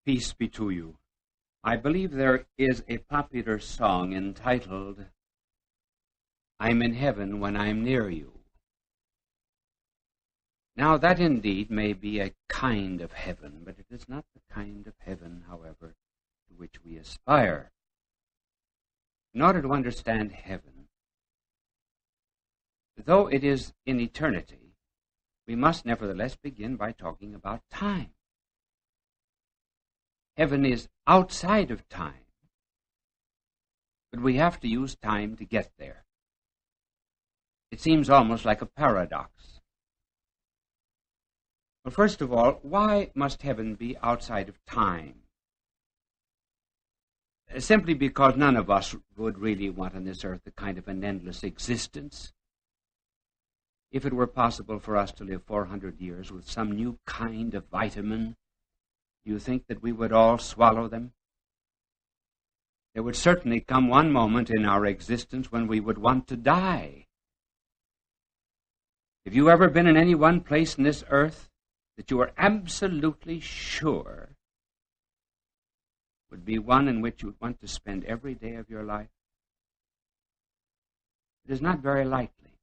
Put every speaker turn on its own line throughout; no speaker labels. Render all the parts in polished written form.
Peace be to you. I believe there is a popular song entitled, "I'm in heaven when I'm near you." Now that indeed may be a kind of heaven, but it is not the kind of heaven, however, to which we aspire. In order to understand heaven, though it is in eternity, we must nevertheless begin by talking about time. Heaven is outside of time, but we have to use time to get there. It seems almost like a paradox. Well, first of all, why must heaven be outside of time? Simply because none of us would really want on this earth a kind of an endless existence. If it were possible for us to live 400 years with some new kind of vitamin, do you think that we would all swallow them? There would certainly come one moment in our existence when we would want to die. Have you ever been in any one place in this earth that you are absolutely sure would be one in which you would want to spend every day of your life? It is not very likely.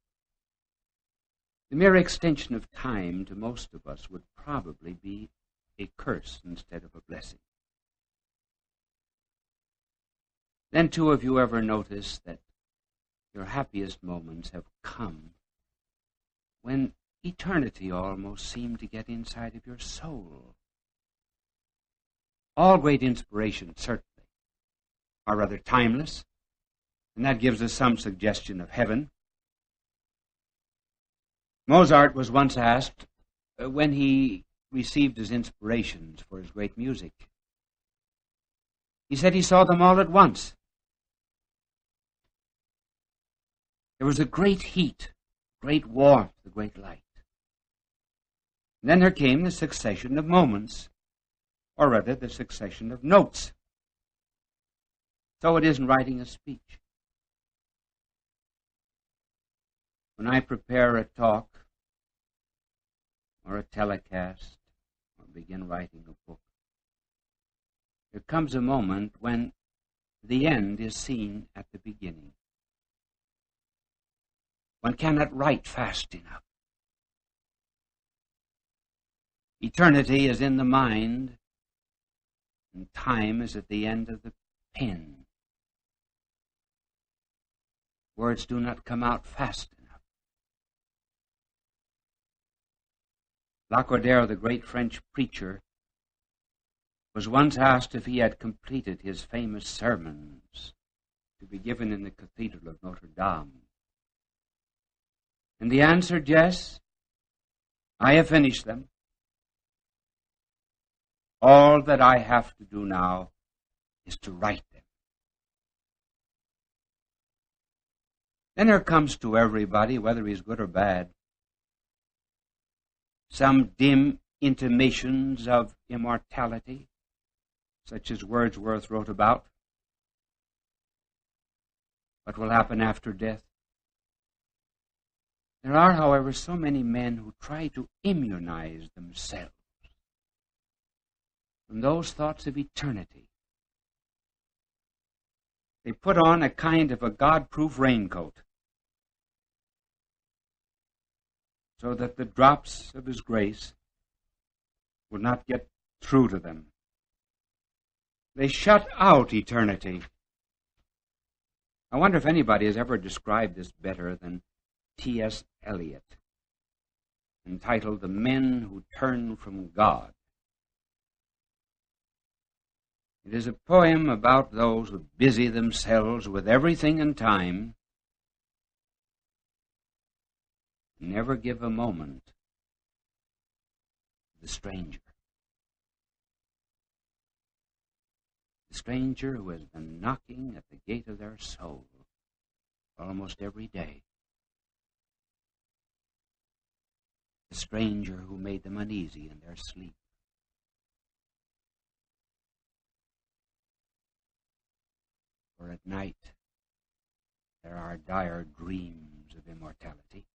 The mere extension of time to most of us would probably be a curse instead of a blessing. Then, too, have you ever noticed that your happiest moments have come when eternity almost seemed to get inside of your soul? All great inspirations, certainly, are rather timeless, and that gives us some suggestion of heaven. Mozart was once asked when he received his inspirations for his great music. He said he saw them all at once. There was a great heat, great warmth, a great light. And then there came the succession of moments, or rather the succession of notes. So it isn't writing a speech. When I prepare a talk or a telecast, begin writing a book, there comes a moment when the end is seen at the beginning. One cannot write fast enough. Eternity is in the mind, and time is at the end of the pen. Words do not come out fast enough. Lacordaire, the great French preacher, was once asked if he had completed his famous sermons to be given in the Cathedral of Notre Dame. And he answered, "Yes, I have finished them. All that I have to do now is to write them." Then there comes to everybody, whether he's good or bad, some dim intimations of immortality, such as Wordsworth wrote about. What will happen after death? There are, however, so many men who try to immunize themselves from those thoughts of eternity. They put on a kind of a God-proof raincoat, so that the drops of His grace will not get through to them. They shut out eternity. I wonder if anybody has ever described this better than T.S. Eliot, entitled "The Men Who Turn from God." It is a poem about those who busy themselves with everything in time, never give a moment to the stranger. The stranger who has been knocking at the gate of their soul almost every day. The stranger who made them uneasy in their sleep. For at night there are dire dreams of immortality.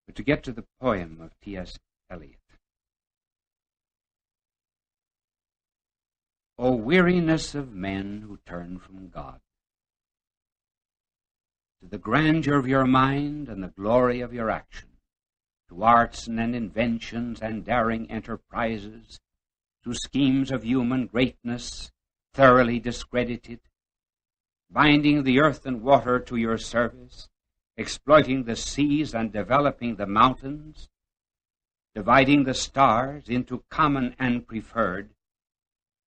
But to get to the poem of T.S. Eliot, O weariness of men who turn from God, to the grandeur of your mind and the glory of your action, to arts and inventions and daring enterprises, to schemes of human greatness thoroughly discredited, binding the earth and water to your service, exploiting the seas and developing the mountains, dividing the stars into common and preferred,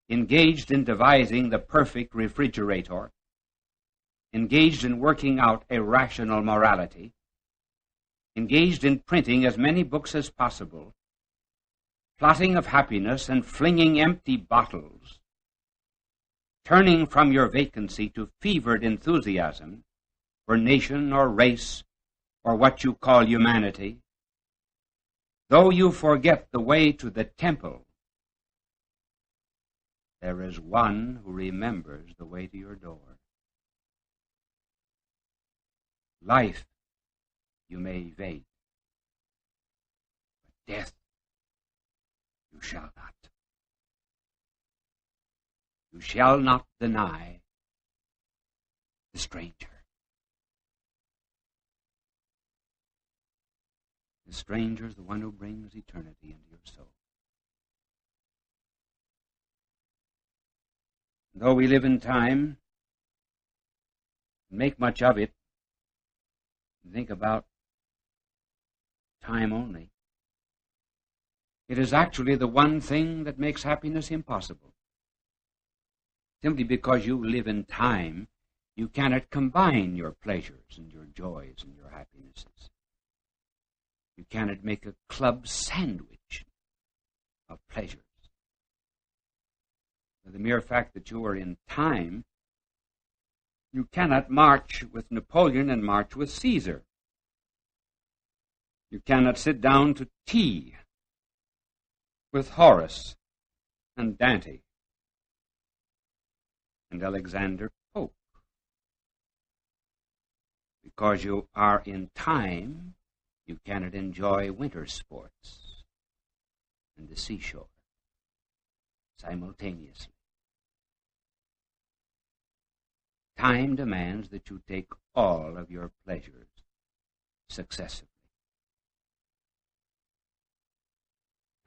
engaged in devising the perfect refrigerator, engaged in working out a rational morality, engaged in printing as many books as possible, plotting of happiness and flinging empty bottles, turning from your vacancy to fevered enthusiasm for nation or race or what you call humanity, though you forget the way to the temple, there is one who remembers the way to your door. Life you may evade, but death you shall not. You shall not deny the stranger. The stranger is the one who brings eternity into your soul. Though we live in time, make much of it, and think about time only, it is actually the one thing that makes happiness impossible. Simply because you live in time, you cannot combine your pleasures and your joys and your happinesses. You cannot make a club sandwich of pleasures. For the mere fact that you are in time, you cannot march with Napoleon and march with Caesar. You cannot sit down to tea with Horace and Dante and Alexander Pope. Because you are in time, you cannot enjoy winter sports and the seashore simultaneously. Time demands that you take all of your pleasures successively.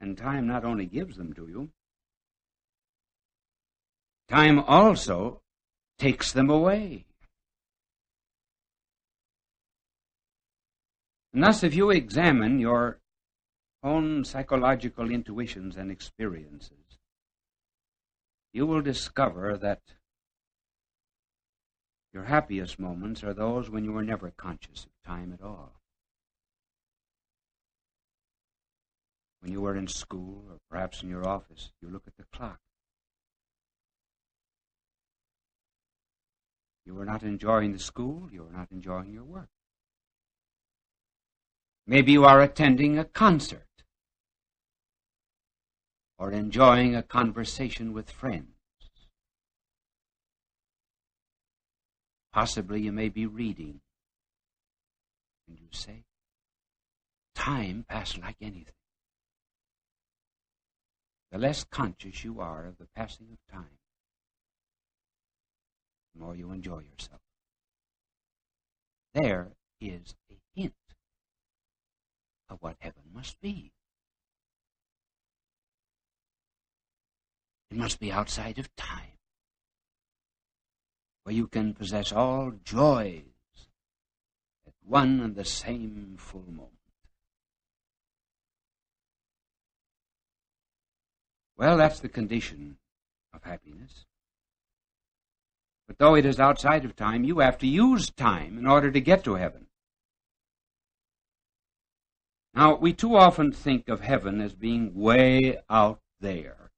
And time not only gives them to you, time also takes them away. And thus, if you examine your own psychological intuitions and experiences, you will discover that your happiest moments are those when you were never conscious of time at all. When you were in school or perhaps in your office, you look at the clock. You were not enjoying the school, you were not enjoying your work. Maybe you are attending a concert or enjoying a conversation with friends. Possibly you may be reading, and you say, time passed like anything. The less conscious you are of the passing of time, the more you enjoy yourself. There is a hint of what heaven must be. It must be outside of time, where you can possess all joys at one and the same full moment. Well, that's the condition of happiness. But though it is outside of time, you have to use time in order to get to heaven. Now, we too often think of heaven as being way out there.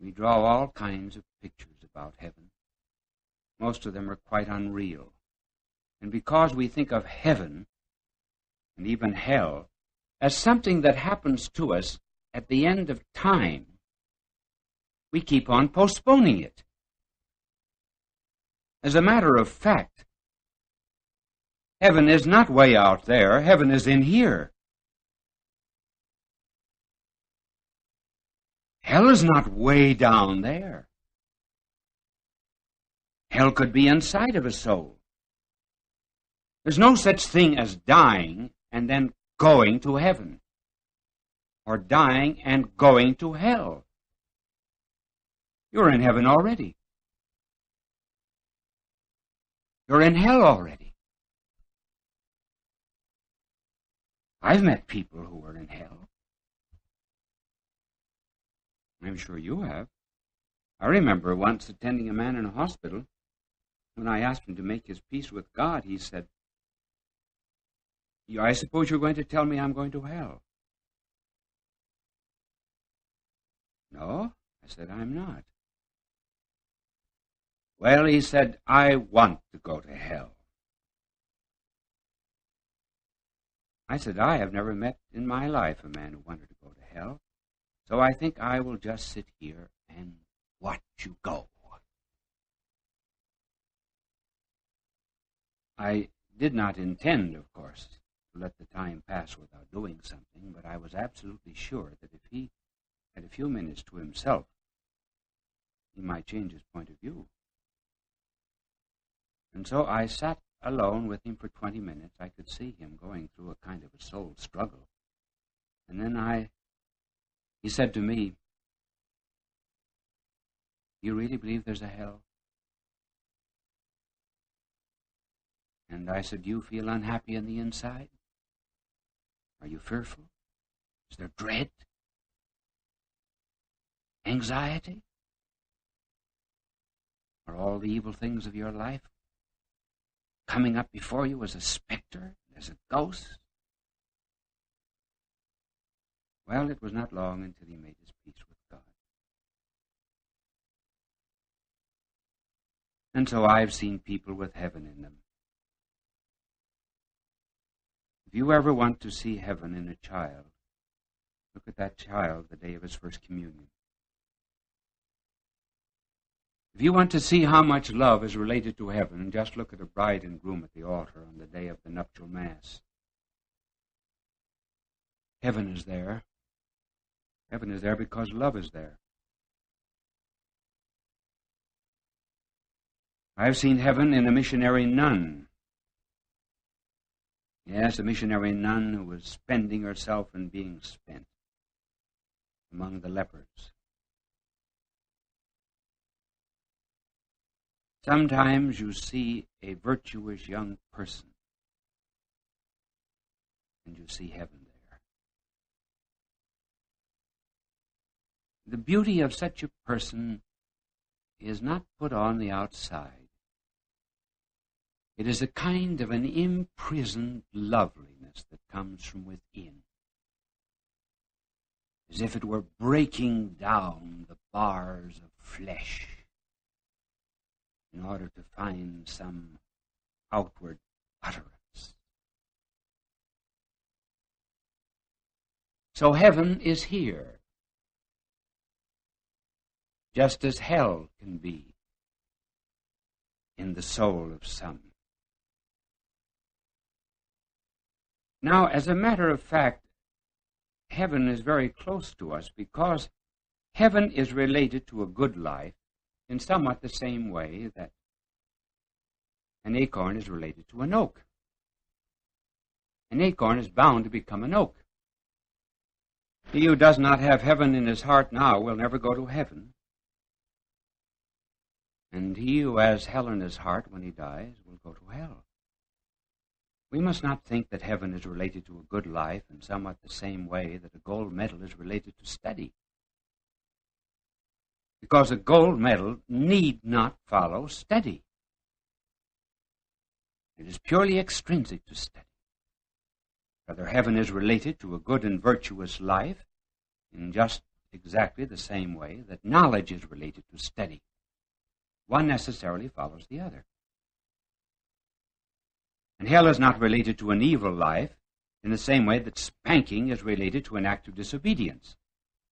We draw all kinds of pictures about heaven. Most of them are quite unreal. And because we think of heaven and even hell as something that happens to us at the end of time, we keep on postponing it. As a matter of fact, heaven is not way out there. Heaven is in here. Hell is not way down there. Hell could be inside of a soul. There's no such thing as dying and then going to heaven, or dying and going to hell. You're in heaven already. You're in hell already. I've met people who were in hell. I'm sure you have. I remember once attending a man in a hospital. When I asked him to make his peace with God, he said, I suppose you're going to tell me I'm going to hell. No, I said, I'm not. Well, he said, I want to go to hell. I said, I have never met in my life a man who wanted to go to hell, so I think I will just sit here and watch you go. I did not intend, of course, to let the time pass without doing something, but I was absolutely sure that if he had a few minutes to himself, he might change his point of view. And so I sat alone with him for 20 minutes. I could see him going through a kind of a soul struggle. And then he said to me, "You really believe there's a hell?" And I said, "Do you feel unhappy on the inside? Are you fearful? Is there dread? Anxiety? Are all the evil things of your life coming up before you as a specter, as a ghost?" Well, it was not long until he made his peace with God. And so I've seen people with heaven in them. If you ever want to see heaven in a child, look at that child the day of his first communion. If you want to see how much love is related to heaven, just look at a bride and groom at the altar on the day of the nuptial Mass. Heaven is there. Heaven is there because love is there. I've seen heaven in a missionary nun. Yes, a missionary nun who was spending herself and being spent among the lepers. Sometimes you see a virtuous young person, and you see heaven there. The beauty of such a person is not put on the outside. It is a kind of an imprisoned loveliness that comes from within, as if it were breaking down the bars of flesh in order to find some outward utterance. So heaven is here, just as hell can be in the soul of some. Now, as a matter of fact, heaven is very close to us because heaven is related to a good life in somewhat the same way that an acorn is related to an oak. An acorn is bound to become an oak. He who does not have heaven in his heart now will never go to heaven. And he who has hell in his heart when he dies will go to hell. We must not think that heaven is related to a good life in somewhat the same way that a gold medal is related to study. Because a gold medal need not follow study. It is purely extrinsic to study. Rather, heaven is related to a good and virtuous life in just exactly the same way that knowledge is related to study. One necessarily follows the other. And hell is not related to an evil life in the same way that spanking is related to an act of disobedience,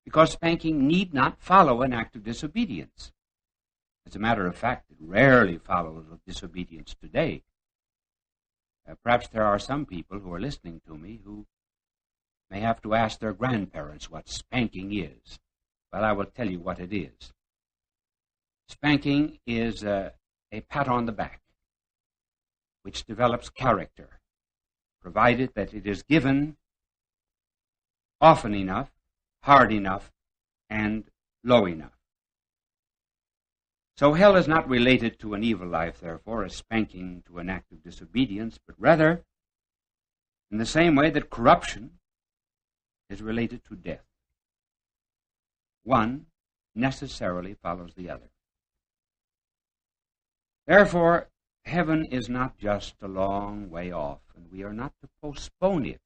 because spanking need not follow an act of disobedience. As a matter of fact, it rarely follows disobedience today. Perhaps there are some people who are listening to me who may have to ask their grandparents what spanking is, Well, I will tell you what it is. Spanking is a pat on the back, which develops character, provided that it is given often enough, hard enough, and low enough. So hell is not related to an evil life, therefore, as spanking to an act of disobedience, but rather in the same way that corruption is related to death. One necessarily follows the other. Therefore, heaven is not just a long way off, and we are not to postpone it.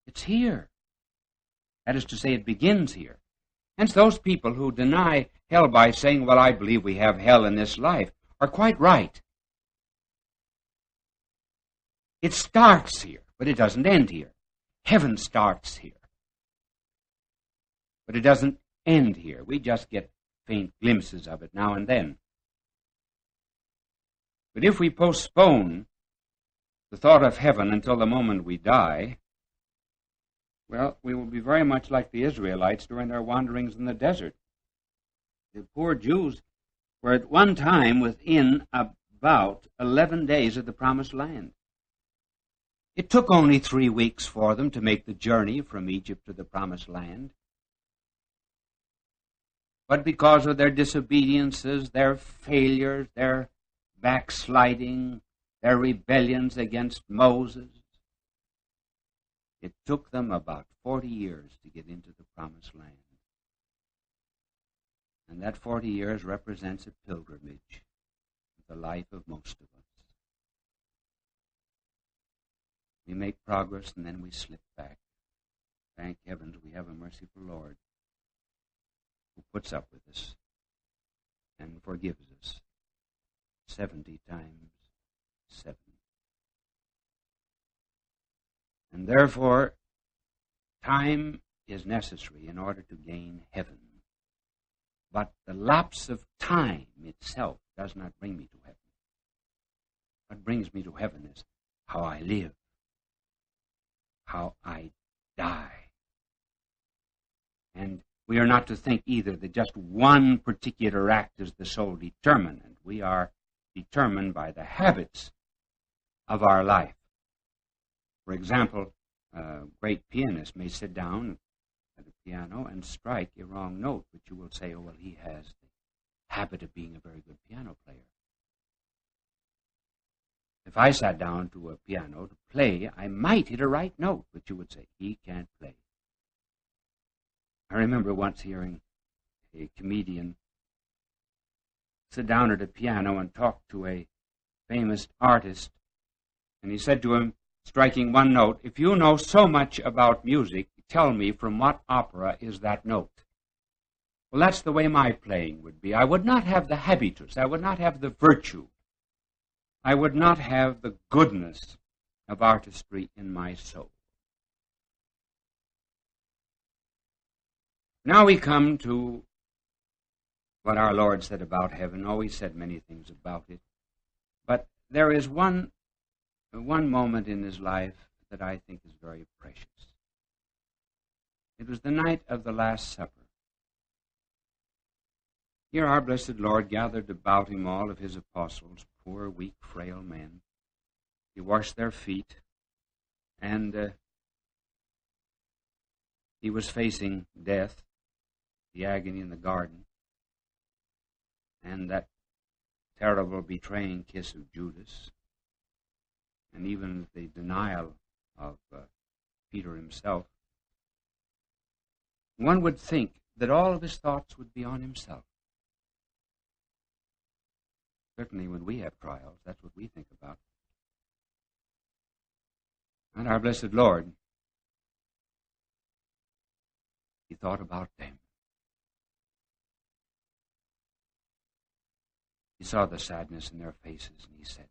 It's here. That is to say, it begins here. Hence, those people who deny hell by saying, well, I believe we have hell in this life, are quite right. It starts here, but it doesn't end here. Heaven starts here, but it doesn't end here. We just get faint glimpses of it now and then. But if we postpone the thought of heaven until the moment we die, well, we will be very much like the Israelites during their wanderings in the desert. The poor Jews were at one time within about 11 days of the Promised Land. It took only 3 weeks for them to make the journey from Egypt to the Promised Land. But because of their disobediences, their failures, their backsliding, their rebellions against Moses, it took them about 40 years to get into the Promised Land. And that 40 years represents a pilgrimage in the life of most of us. We make progress and then we slip back. Thank heavens we have a merciful Lord who puts up with us and forgives us 70 times 7. And therefore, time is necessary in order to gain heaven. But the lapse of time itself does not bring me to heaven. What brings me to heaven is how I live, how I die. And we are not to think either that just one particular act is the sole determinant. We are determined by the habits of our life. For example, a great pianist may sit down at a piano and strike a wrong note, but you will say, oh, well, he has the habit of being a very good piano player. If I sat down to a piano to play, I might hit a right note, but you would say, he can't play. I remember once hearing a comedian sit down at a piano and talk to a famous artist, and he said to him, striking one note, if you know so much about music, tell me from what opera is that note. Well, that's the way my playing would be. I would not have the habitus. I would not have the virtue. I would not have the goodness of artistry in my soul. Now we come to what our Lord said about heaven. Oh, he said many things about it. But there is one moment in his life that I think is very precious. It was the night of the Last Supper. Here our blessed Lord gathered about him all of his apostles, poor, weak, frail men. He washed their feet, and he was facing death, the agony in the garden, and that terrible betraying kiss of Judas, and even the denial of Peter himself. One would think that all of his thoughts would be on himself. Certainly when we have trials, that's what we think about. And our blessed Lord, he thought about them. He saw the sadness in their faces, and he said,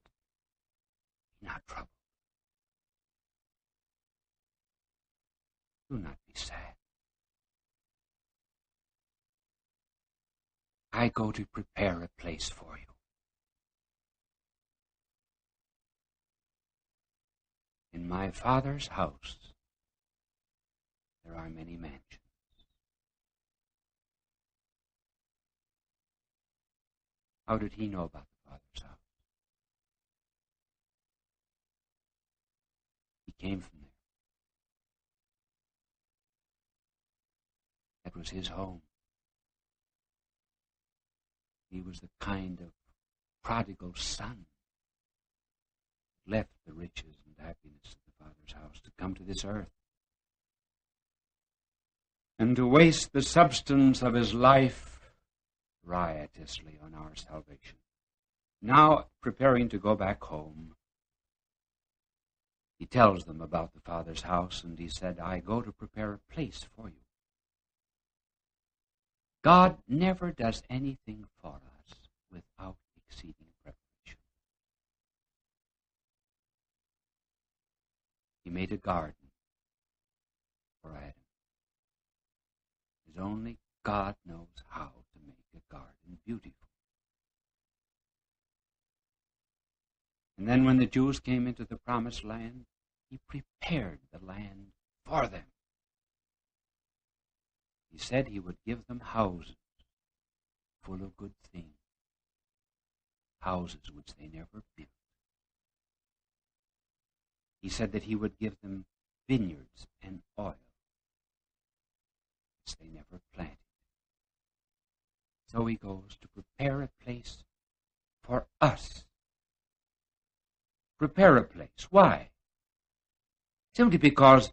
be not troubled. Do not be sad. I go to prepare a place for you. In my Father's house, there are many mansions. How did he know about the Father's house? He came from there. That was his home. He was the kind of prodigal son who left the riches and happiness of the Father's house to come to this earth and to waste the substance of his life riotously on our salvation. Now, preparing to go back home, he tells them about the Father's house, and he said, I go to prepare a place for you. God never does anything for us without exceeding preparation. He made a garden for Adam. As only God knows how to make a garden beautiful. And then when the Jews came into the promised land, he prepared the land for them. He said he would give them houses full of good things, houses which they never built. He said that he would give them vineyards and oil, which they never planted. So he goes to prepare a place for us. Prepare a place. Why? Simply because,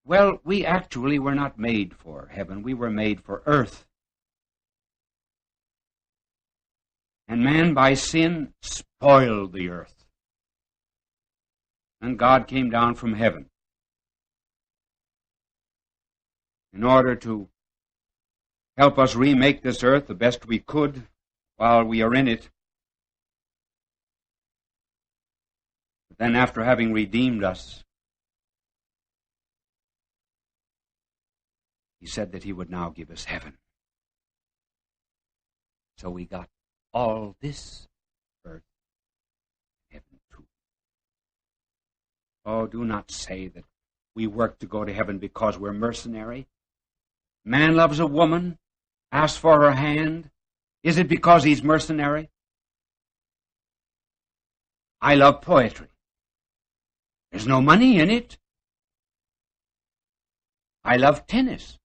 well, we actually were not made for heaven. We were made for earth. And man, by sin, spoiled the earth. And God came down from heaven in order to help us remake this earth the best we could while we are in it. But then after having redeemed us, he said that he would now give us heaven. So we got all this earth, heaven too. Oh, do not say that we work to go to heaven because we're mercenary. Man loves a woman, asks for her hand. Is it because he's mercenary? I love poetry. There's no money in it. I love tennis.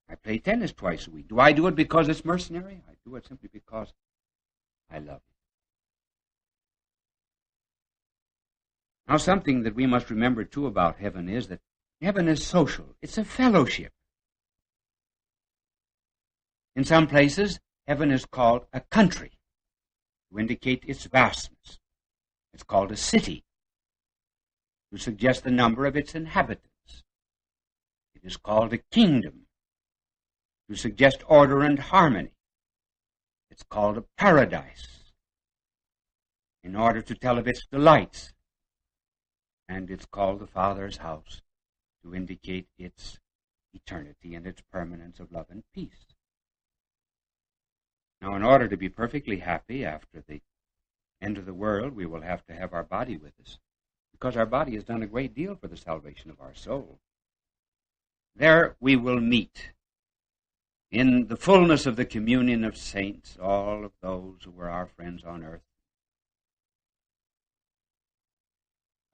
I play tennis twice a week. Do I do it because it's mercenary? I do it simply because I love it. Now, something that we must remember, too, about heaven is that heaven is social. It's a fellowship. In some places, heaven is called a country to indicate its vastness. It's called a city to suggest the number of its inhabitants. It is called a kingdom to suggest order and harmony. It's called a paradise in order to tell of its delights. And it's called the Father's house to indicate its eternity and its permanence of love and peace. Now, in order to be perfectly happy after the end of the world, we will have to have our body with us, because our body has done a great deal for the salvation of our soul. There we will meet in the fullness of the communion of saints, all of those who were our friends on earth.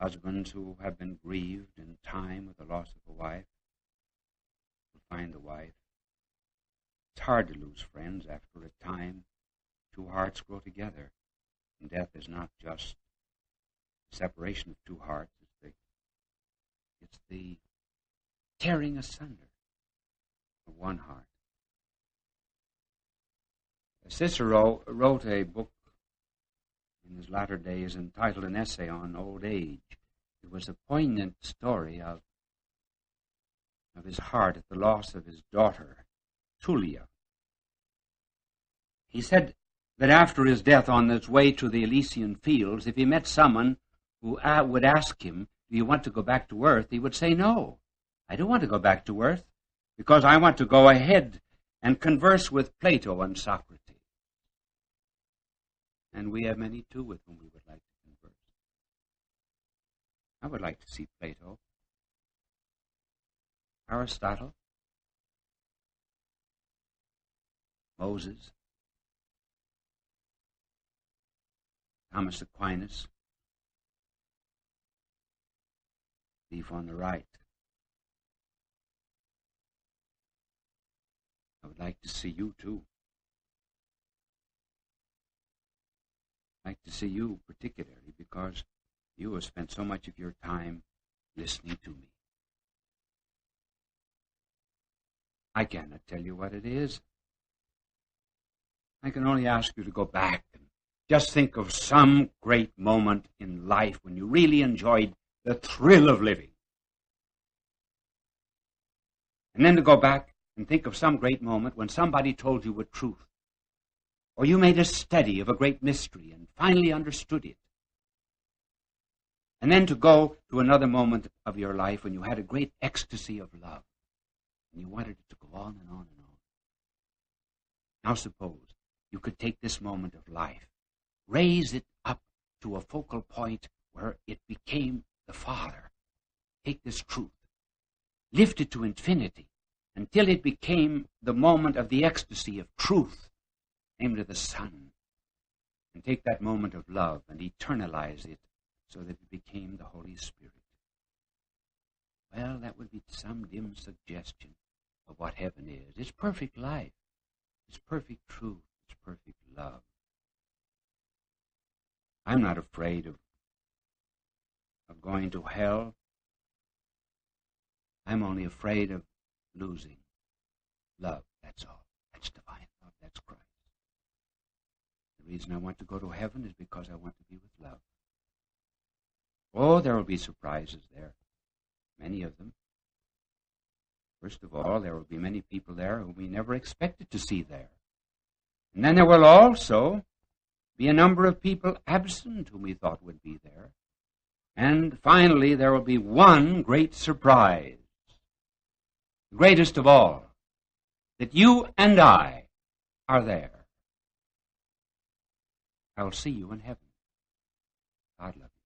Husbands who have been grieved in time with the loss of a wife will find the wife. It's hard to lose friends after a time. Two hearts grow together, and death is not just the separation of two hearts. It's the tearing asunder of one heart. Cicero wrote a book in his latter days entitled An Essay on Old Age. It was a poignant story of his heart at the loss of his daughter, Tullia. He said that after his death, on his way to the Elysian fields, if he met someone who would ask him, do you want to go back to earth? He would say, no, I don't want to go back to earth, because I want to go ahead and converse with Plato and Socrates. And we have many, too, with whom we would like to converse. I would like to see Plato, Aristotle, Moses, Thomas Aquinas, thief on the right. I would like to see you too. I'd like to see you particularly because you have spent so much of your time listening to me. I cannot tell you what it is. I can only ask you to go back and just think of some great moment in life when you really enjoyed the thrill of living. And then to go back and think of some great moment when somebody told you a truth, or you made a study of a great mystery and finally understood it. And then to go to another moment of your life when you had a great ecstasy of love, and you wanted it to go on and on and on. Now suppose you could take this moment of life, raise it up to a focal point where it became the Father. Take this truth, lift it to infinity until it became the moment of the ecstasy of truth, named to the Son, and take that moment of love and eternalize it so that it became the Holy Spirit. Well, that would be some dim suggestion of what heaven is. It's perfect life. It's perfect truth. It's perfect love. I'm not afraid of going to hell. I'm only afraid of losing love. That's all. That's divine love. That's Christ. The reason I want to go to heaven is because I want to be with love. Oh, there will be surprises there. Many of them. First of all, there will be many people there whom we never expected to see there. And then there will also be a number of people absent whom we thought would be there. And finally, there will be one great surprise, the greatest of all, that you and I are there. I will see you in heaven. God love you.